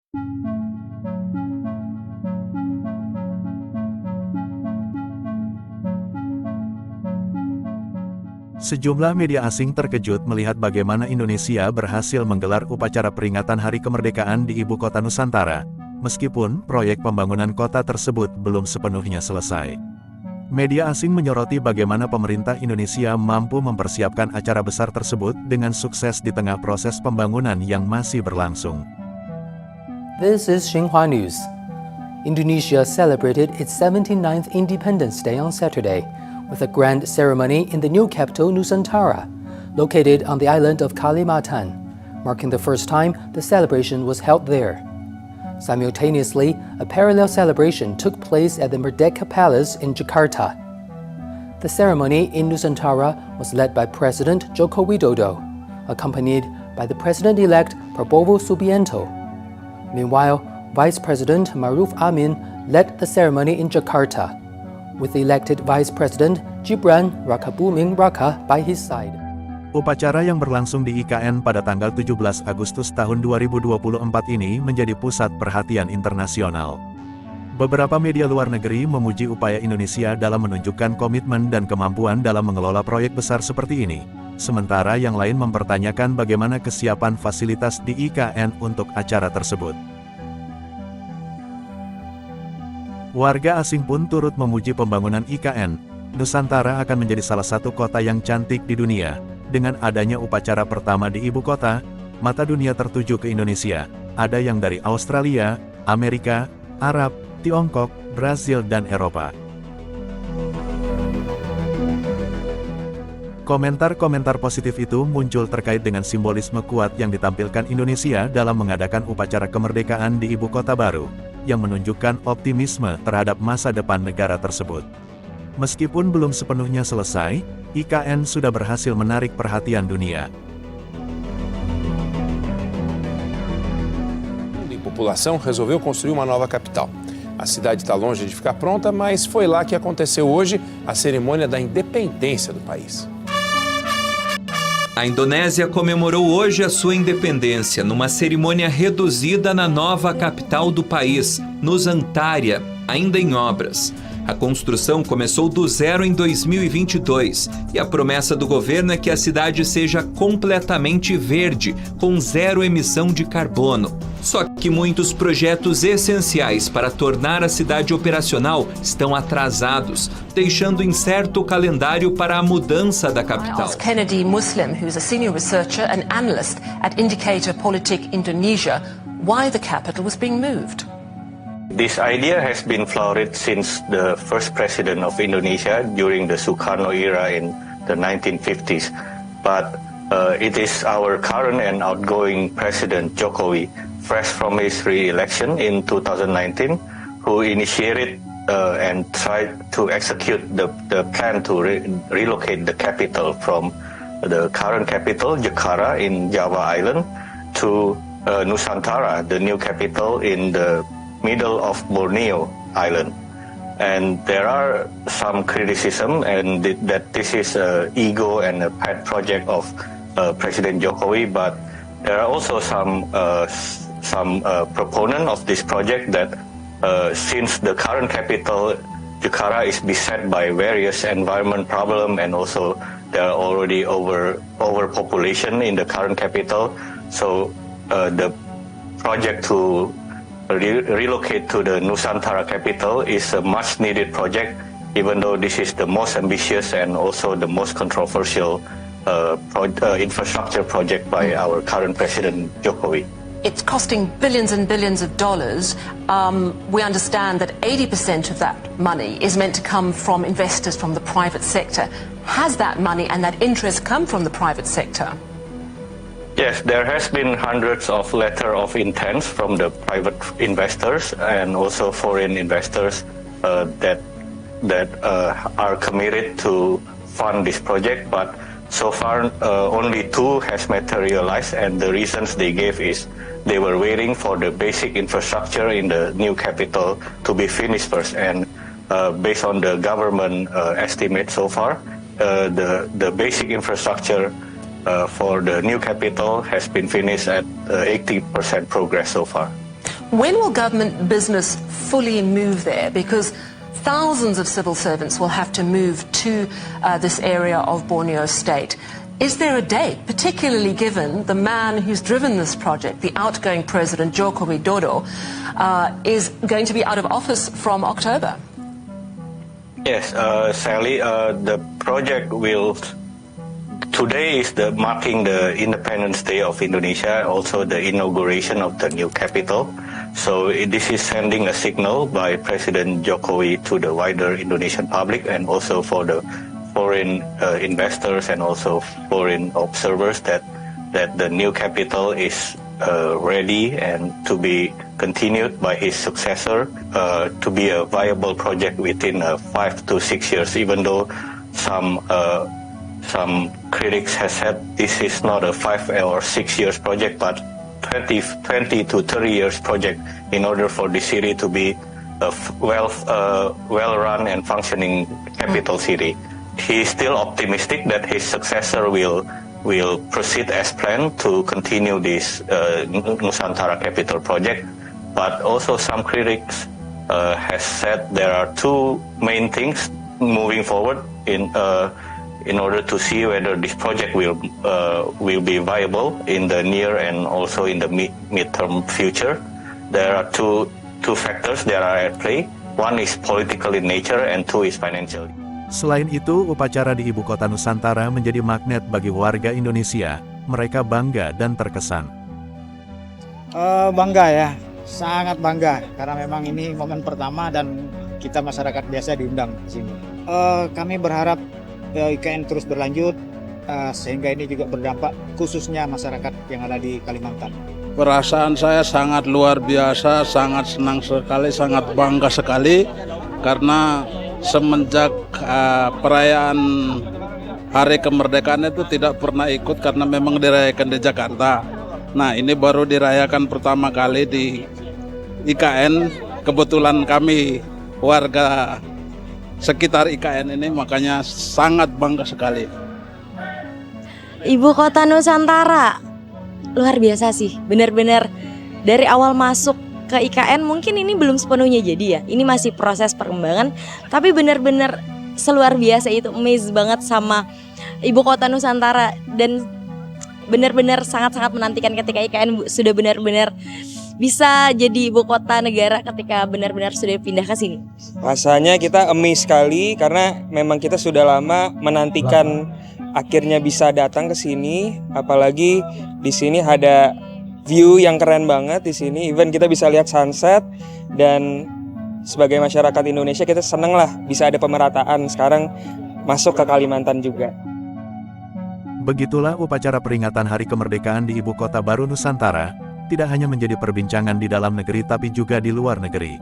Sejumlah media asing terkejut melihat bagaimana Indonesia berhasil menggelar upacara peringatan Hari Kemerdekaan di Ibu Kota Nusantara, meskipun proyek pembangunan kota tersebut belum sepenuhnya selesai. Media asing menyoroti bagaimana pemerintah Indonesia mampu mempersiapkan acara besar tersebut dengan sukses di tengah proses pembangunan yang masih berlangsung. This is Xinhua News. Indonesia celebrated its 79th Independence Day on Saturday, with a grand ceremony in the new capital Nusantara, located on the island of Kalimantan, marking the first time the celebration was held there. Simultaneously, a parallel celebration took place at the Merdeka Palace in Jakarta. The ceremony in Nusantara was led by President Joko Widodo, accompanied by the President-elect Prabowo Subianto. Meanwhile, Vice President Maruf Amin led the ceremony in Jakarta, with the elected Vice President Gibran Rakabuming Raka by his side. Upacara yang berlangsung di IKN pada tanggal 17 Agustus tahun 2024 ini menjadi pusat perhatian internasional. Beberapa media luar negeri memuji upaya Indonesia dalam menunjukkan komitmen dan kemampuan dalam mengelola proyek besar seperti ini, sementara yang lain mempertanyakan bagaimana kesiapan fasilitas di IKN untuk acara tersebut. Warga asing pun turut memuji pembangunan IKN. Nusantara akan menjadi salah satu kota yang cantik di dunia. Dengan adanya upacara pertama di ibu kota, mata dunia tertuju ke Indonesia. Ada yang dari Australia, Amerika, Arab, Tiongkok, Brasil, dan Eropa. Komentar-komentar positif itu muncul terkait dengan simbolisme kuat yang ditampilkan Indonesia dalam mengadakan upacara kemerdekaan di ibu kota baru, yang menunjukkan optimisme terhadap masa depan negara tersebut. Meskipun belum sepenuhnya selesai, IKN sudah berhasil menarik perhatian dunia. A população resolveu construir uma nova capital. A cidade está longe de ficar pronta, mas foi lá que aconteceu hoje a cerimônia da independência do país. A Indonésia comemorou hoje a sua independência numa cerimônia reduzida na nova capital do país, Nusantara, ainda em obras. A construção começou do zero em 2022 e a promessa do governo é que a cidade seja completamente verde, com zero emissão de carbono. Só que muitos projetos essenciais para tornar a cidade operacional estão atrasados, deixando incerto o calendário para a mudança da capital. I asked Kennedy Muslim, who's a senior researcher and analyst at Indicator Politik Indonesia, why the capital was being moved. This idea has been floated since the first president of Indonesia during the Sukarno era in the 1950s. But it is our current and outgoing President Jokowi, fresh from his re-election in 2019, who initiated and tried to execute the plan to relocate the capital from the current capital, Jakarta in Java Island, to Nusantara, the new capital in the middle of Borneo Island. And there are some criticism and that this is an ego and a pet project of President Jokowi, but there are also some proponent of this project that since the current capital Jakarta is beset by various environment problem and also there are already overpopulation in the current capital, so the project to relocate to the Nusantara capital is a much needed project, even though this is the most ambitious and also the most controversial infrastructure project by our current President Jokowi. It's costing billions and billions of dollars. We understand that 80% of that money is meant to come from investors from the private sector. Has that money and that interest come from the private sector? Yes, there has been hundreds of letters of intent from the private investors and also foreign investors that are committed to fund this project, but so far only 2 has materialized, and the reasons they gave is they were waiting for the basic infrastructure in the new capital to be finished first, and based on the government estimate so far, the basic infrastructure for the new capital has been finished at 80% progress so far. When will government business fully move there? Because thousands of civil servants will have to move to this area of Borneo State. Is there a date, particularly given the man who's driven this project, the outgoing President Joko Widodo, is going to be out of office from October? Yes, Sally, the project will. Today is marking the Independence Day of Indonesia, also the inauguration of the new capital. So this is sending a signal by President Jokowi to the wider Indonesian public and also for the foreign investors and also foreign observers that the new capital is ready and to be continued by his successor to be a viable project within 5 to 6 years, even though some critics have said this is not a 5 or 6 years project, but 20 to 30 years project in order for the city to be a well-run and functioning capital city. He is still optimistic that his successor will proceed as planned to continue this Nusantara capital project. But also some critics have said there are two main things moving forward in order to see whether this project will be viable in the near and also in the mid-term future. There are two factors that are at play. One is political in nature and two is financial. Selain itu, upacara di ibu kota Nusantara menjadi magnet bagi warga Indonesia. Mereka bangga dan terkesan. Bangga ya, sangat bangga karena memang ini momen pertama dan kita masyarakat biasa diundang di sini. Kami berharap IKN terus berlanjut sehingga ini juga berdampak khususnya masyarakat yang ada di Kalimantan. Perasaan saya sangat luar biasa, sangat senang sekali, sangat bangga sekali karena semenjak perayaan Hari Kemerdekaan itu tidak pernah ikut karena memang dirayakan di Jakarta. Nah, ini baru dirayakan pertama kali di IKN. Kebetulan kami warga sekitar IKN ini, makanya sangat bangga sekali. Ibu kota Nusantara, luar biasa sih, benar-benar dari awal masuk ke IKN mungkin ini belum sepenuhnya jadi ya, ini masih proses perkembangan, tapi benar-benar seluar biasa itu, amazed banget sama ibu kota Nusantara dan benar-benar sangat-sangat menantikan ketika IKN sudah benar-benar bisa jadi ibu kota negara ketika benar-benar sudah pindah ke sini. Rasanya kita amazed sekali karena memang kita sudah lama menantikan akhirnya bisa datang ke sini, apalagi di sini ada view yang keren banget di sini. Even kita bisa lihat sunset dan sebagai masyarakat Indonesia kita seneng lah bisa ada pemerataan sekarang masuk ke Kalimantan juga. Begitulah upacara peringatan Hari Kemerdekaan di ibu kota baru Nusantara, tidak hanya menjadi perbincangan di dalam negeri tapi juga di luar negeri.